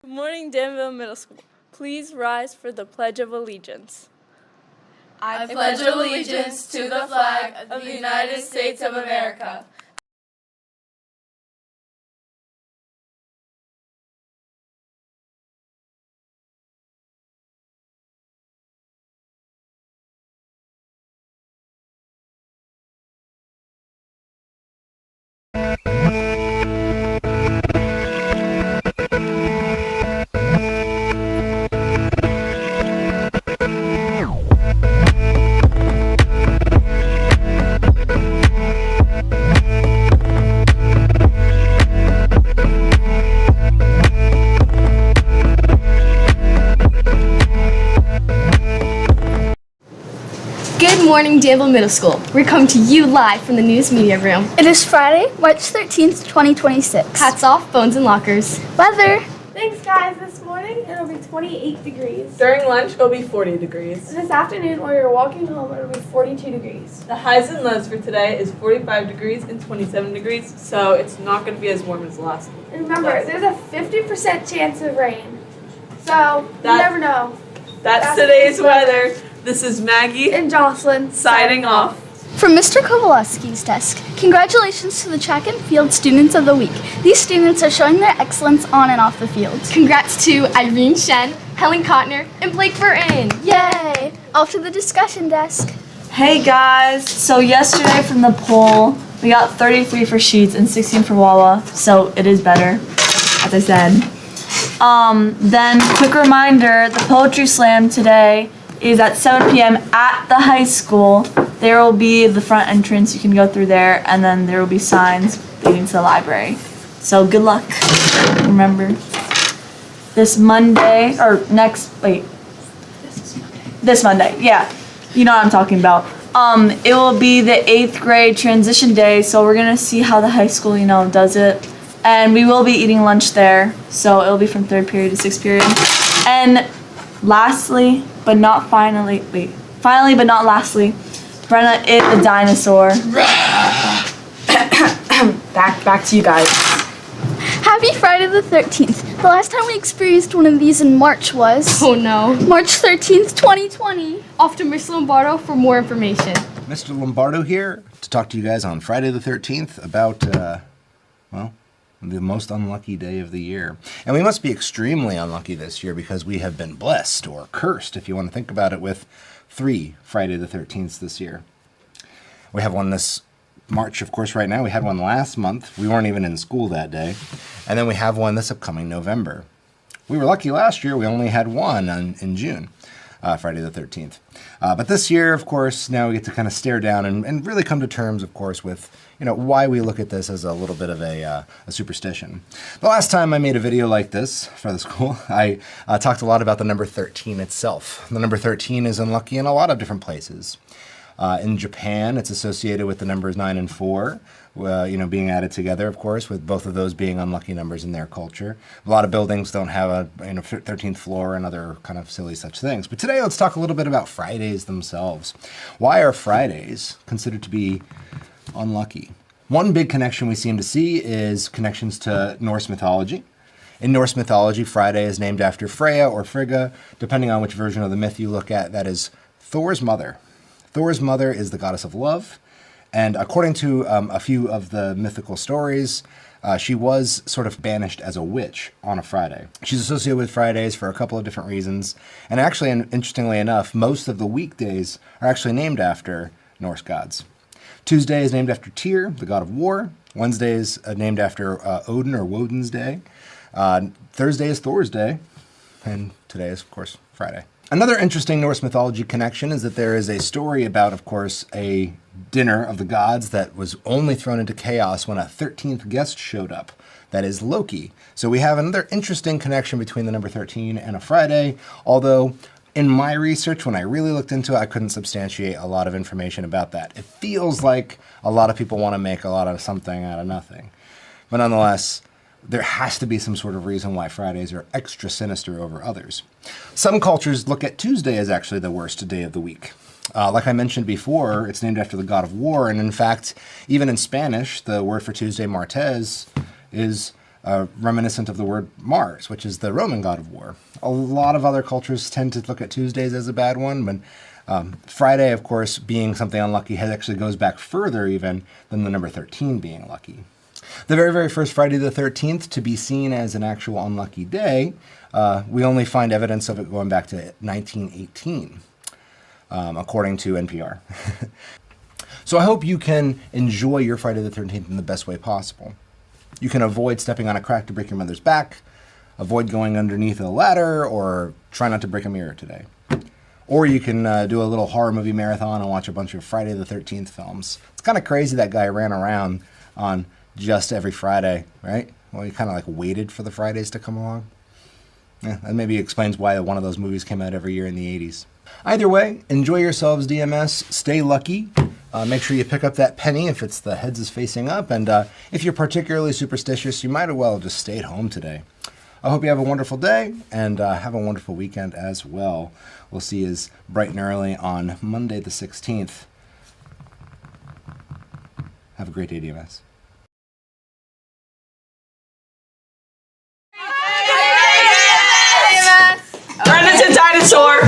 Good morning, Danville Middle School. Please rise for the Pledge of Allegiance. I pledge allegiance to the flag of the United States of America. Good morning, Danville Middle School. We're coming to you live from the News Media Room. It is Friday, March 13th, 2026. Hats off, phones, and lockers. Weather. Thanks, guys. This morning it'll be 28 degrees. During lunch, it'll be 40 degrees. This afternoon, while you're walking home, it'll be 42 degrees. The highs and lows for today is 45 degrees and 27 degrees, so it's not going to be as warm as last week. And remember, there's a 50% chance of rain. So, you never know. That's today's weather. This is Maggie And Jocelyn signing off. From Mr. Kowalski's desk, congratulations to the track and field students of the week. These students are showing their excellence on and off the field. Congrats to Irene Shen, Helen Kottner, and Blake Burton. Yay! Off to the discussion desk. Hey guys, so yesterday from the poll, we got 33 for Sheets and 16 for Wawa, so it is better, as I said. Then, quick reminder, the Poetry Slam today is at 7 p.m. at the high school. There will be the front entrance, you can go through there, and then there will be signs leading to the library. So good luck. Remember, this Monday, this Monday, yeah, you know what I'm talking about. It will be the 8th grade transition day, so we're gonna see how the high school, does it. And we will be eating lunch there, so it'll be from 3rd period to 6th period. And lastly, but not finally, finally but not lastly, Brenna is a dinosaur. back to you guys. Happy Friday the 13th. The last time we experienced one of these in March was Oh no. March 13th, 2020. Off to Mr. Lombardo for more information. Mr. Lombardo here to talk to you guys on Friday the 13th about, the most unlucky day of the year. And we must be extremely unlucky this year because we have been blessed or cursed, if you want to think about it, with 3 Friday the 13th this year. We have one this March, of course, right now. We had one last month. We weren't even in school that day. And then we have one this upcoming November. We were lucky last year. We only had one in June. Friday the 13th. But this year, of course, now we get to kind of stare down and really come to terms, of course, with why we look at this as a little bit of a superstition. The last time I made a video like this for the school, I talked a lot about the number 13 itself. The number 13 is unlucky in a lot of different places. In Japan, it's associated with the numbers 9 and 4, being added together, of course, with both of those being unlucky numbers in their culture. A lot of buildings don't have a 13th floor and other kind of silly such things. But today, let's talk a little bit about Fridays themselves. Why are Fridays considered to be unlucky? One big connection we seem to see is connections to Norse mythology. In Norse mythology, Friday is named after Freya or Frigga, depending on which version of the myth you look at. That is Thor's mother. Thor's mother is the goddess of love, and according to a few of the mythical stories, she was sort of banished as a witch on a Friday. She's associated with Fridays for a couple of different reasons, and actually, and interestingly enough, most of the weekdays are actually named after Norse gods. Tuesday is named after Tyr, the god of war. Wednesday is named after Odin or Woden's Day. Thursday is Thor's Day, and today is, of course, Friday. Another interesting Norse mythology connection is that there is a story about, of course, a dinner of the gods that was only thrown into chaos when a 13th guest showed up. That is Loki. So we have another interesting connection between the number 13 and a Friday, although in my research, when I really looked into it, I couldn't substantiate a lot of information about that. It feels like a lot of people want to make a lot of something out of nothing. But nonetheless, there has to be some sort of reason why Fridays are extra sinister over others. Some cultures look at Tuesday as actually the worst day of the week. Like I mentioned before, it's named after the god of war, and in fact, even in Spanish, the word for Tuesday, martes, is reminiscent of the word Mars, which is the Roman god of war. A lot of other cultures tend to look at Tuesdays as a bad one, but Friday, of course, being something unlucky, actually goes back further even than the number 13 being lucky. The very, very first Friday the 13th to be seen as an actual unlucky day, we only find evidence of it going back to 1918, according to NPR. So I hope you can enjoy your Friday the 13th in the best way possible. You can avoid stepping on a crack to break your mother's back, avoid going underneath a ladder, or try not to break a mirror today. Or you can do a little horror movie marathon and watch a bunch of Friday the 13th films. It's kind of crazy that guy ran around on just every Friday, right? Well, he kind of like waited for the Fridays to come along. Yeah, that maybe explains why one of those movies came out every year in the 80s. Either way, enjoy yourselves, DMS. Stay lucky. Make sure you pick up that penny if it's the heads is facing up. And if you're particularly superstitious, you might as well just stay at home today. I hope you have a wonderful day and have a wonderful weekend as well. We'll see you as bright and early on Monday the 16th. Have a great day, DMS. Brendan's a dinosaur.